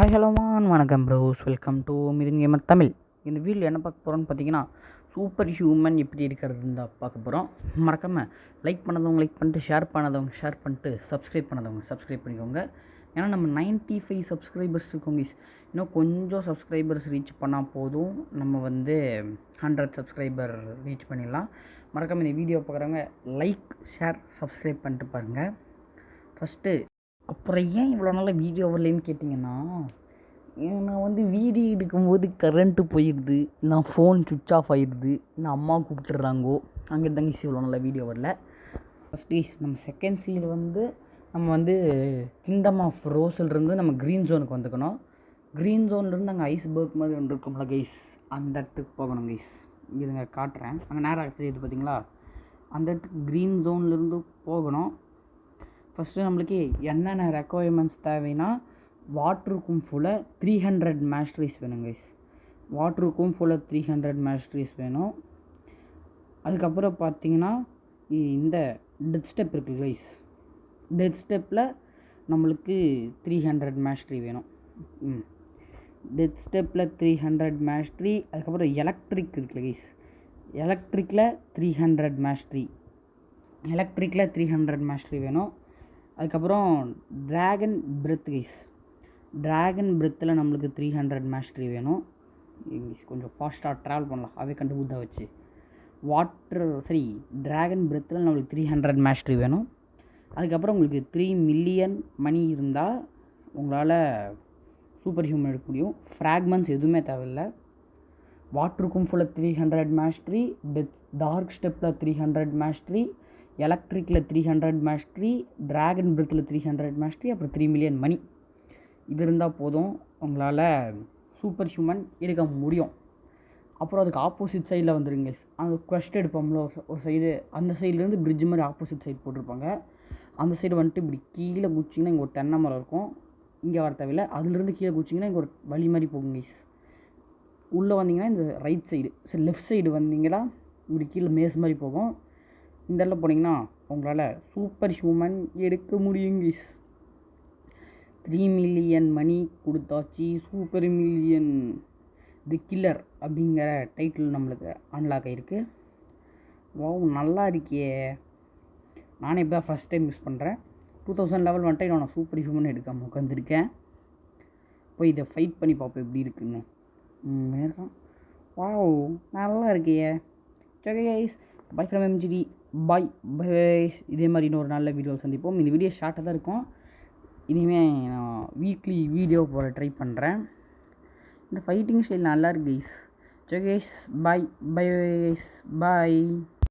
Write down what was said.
Hi hello வணக்கம் bros, welcome to Mithun gamer Tamil. இந்த video என்ன பார்க்க போகிறோன்னு பார்த்தீங்கன்னா, சூப்பர் ஹியூமன் எப்படி இருக்கிறதுன்னு தான் பார்க்க போகிறோம். மறக்காமல் லைக் பண்ணதவங்க லைக் பண்ணிட்டு, ஷேர் பண்ணதவங்க ஷேர் பண்ணிட்டு, சப்ஸ்கிரைப் பண்ணதவங்க சப்ஸ்கிரைப் பண்ணிக்கோங்க. ஏன்னா நம்ம 95 சப்ஸ்கிரைபர்ஸ் இருக்கோங்க. இன்னும் கொஞ்சம் சப்ஸ்கிரைபர்ஸ் ரீச் பண்ணால் போதும், நம்ம 100 சப்ஸ்கிரைபர் ரீச் பண்ணிடலாம். மறக்காமல் இந்த வீடியோ பார்க்குறவங்க லைக் ஷேர் சப்ஸ்கிரைப் பண்ணிட்டு பாருங்கள் ஃபஸ்ட்டு. அப்புறம் ஏன் இவ்வளோ நாளாக வீடியோ வரலன்னு கேட்டிங்கன்னா, நான் வீடியோ எடுக்கும்போது கரண்ட்டு போயிடுது, இல்லை ஃபோன் சுவிட்ச் ஆஃப் ஆகிடுது, இல்லை அம்மா கூப்பிட்டுறாங்கோ, அங்கே தாங்க இவ்வளோ நாளாக வீடியோ வரல. ஃபஸ்ட்டு நம்ம செகண்ட் சீல் நம்ம கிங்டம் ஆஃப் ரோஸ்லேருந்து நம்ம க்ரீன் ஜோனுக்கு வந்துக்கணும். க்ரீன் ஜோன்லேருந்து அங்கே ஐஸ்பர்க் மாதிரி ஒன்று இருக்கும்ல கைஸ், அந்த இடத்துக்கு போகணும் கைஸ். இதுங்க காட்டுறேன், அங்கே நேரம் செய்யுது பார்த்தீங்களா, அந்த இடத்துக்கு க்ரீன் ஜோன்லேருந்து போகணும். ஃபஸ்ட்டு நம்மளுக்கு என்னென்ன ரெக்குவயர்மெண்ட்ஸ் தேவைன்னா, வாட்டருக்கும் ஃபுல்லாக 300 மேஸ்ட்ரிஸ் வேணும் கைஸ். வாட்டருக்கும் ஃபுல்லாக 300 மேஸ்ட்ரிஸ் வேணும். அதுக்கப்புறம் பார்த்தீங்கன்னா, இந்த டெத் ஸ்டெப் இருக்குது கைஸ். டெத் ஸ்டெப்பில் நம்மளுக்கு 300 மேஸ்ட்ரி வேணும். டெத் ஸ்டெப்பில் 300 மேஸ்ட்ரி. அதுக்கப்புறம் எலக்ட்ரிக் இருக்குல்ல கைஸ், எலக்ட்ரிக்கில் 300 மேஸ்ட்ரி. எலக்ட்ரிக்கில் 300 மேஸ்ட்ரி வேணும். அதுக்கப்புறம் ட்ராகன் பிரெத் கைஸ், ட்ராகன் பிரெத்தில் நம்மளுக்கு 300 மேஸ்ட்ரி வேணும். கொஞ்சம் ஃபாஸ்ட்டாக ட்ராவல் பண்ணலாம், அவே கண்டுபிடிச்சா வச்சு. ட்ராகன் பிரெத்தில் நம்மளுக்கு 300 மேஸ்ட்ரி வேணும். அதுக்கப்புறம் உங்களுக்கு 3 மில்லியன் மணி இருந்தால் உங்களால் சூப்பர் ஹியூமன் எடுக்க முடியும். ஃப்ராக்மெண்ட்ஸ் எதுவுமே தேவையில்லை. வாட்டருக்கும் ஃபுல்லாக 300 மேஸ்ட்ரி, டார்க் ஸ்டெப்பில் 300 மேஸ்ட்ரி, எலக்ட்ரிக்கில் 300 மேஸ்ட்ரி, ட்ராகன் பிரெத்தில் 300 மேஸ்ட்ரி, அப்புறம் 3 மில்லியன் மணி. இது இருந்தால் போதும், உங்களால் சூப்பர் ஹியூமன் எடுக்க முடியும். அப்புறம் அதுக்கு ஆப்போசிட் சைடில் வந்துடுங்க. அந்த குவெஸ்ட் எடுப்போம்ல ஒரு சைடு, அந்த சைட்லேருந்து பிரிட்ஜ் மாதிரி ஆப்போசிட் சைடு போட்டிருப்பாங்க. அந்த சைடு இப்படி கீழே குச்சிங்கன்னா இங்கே ஒரு தென்னை மரம் இருக்கும், இங்கே வர தேவையில்லை. அதுலேருந்து கீழே குச்சிங்கன்னா இங்கே ஒரு வழி மாதிரி போகுங்க. உள்ளே வந்தீங்கன்னா இந்த ரைட் சைடு, லெஃப்ட் சைடு வந்தீங்கன்னா இப்படி கீழே மேஸ் மாதிரி போகும். இந்த இடத்துல போனீங்கன்னா உங்களால் சூப்பர் ஹியூமன் எடுக்க முடியுங்க. 3 மில்லியன் மணி கொடுத்தாச்சு. சூப்பர் மில்லியன் தி கில்லர் அப்படிங்கிற டைட்டில் நம்மளுக்கு அன்லாக் ஆகிருக்கு. நல்லா இருக்கே. நானே இப்போ தான் ஃபஸ்ட் டைம் யூஸ் பண்ணுறேன். 2000 லெவல் வந்துட்டு நான் சூப்பர் ஹியூமன் எடுக்காமல் உட்காந்துருக்கேன். போய் இதை ஃபைட் பண்ணி பார்ப்போம் எப்படி இருக்குன்னு. நல்லா இருக்கே. சரி guys, bye from MGD. Bye bye. இதே மாதிரி இன்னொரு நல்ல வீடியோ சந்திப்போம். இந்த வீடியோ ஷார்ட்டாக தான் இருக்கும். இனிமேல் நான் வீக்லி வீடியோ போட ட்ரை பண்ணுறேன். இந்த ஃபைட்டிங் ஸ்டைல் நல்லா இருக்கு கைஸ். சரி கைஸ், பாய் பை கைஸ், பாய்.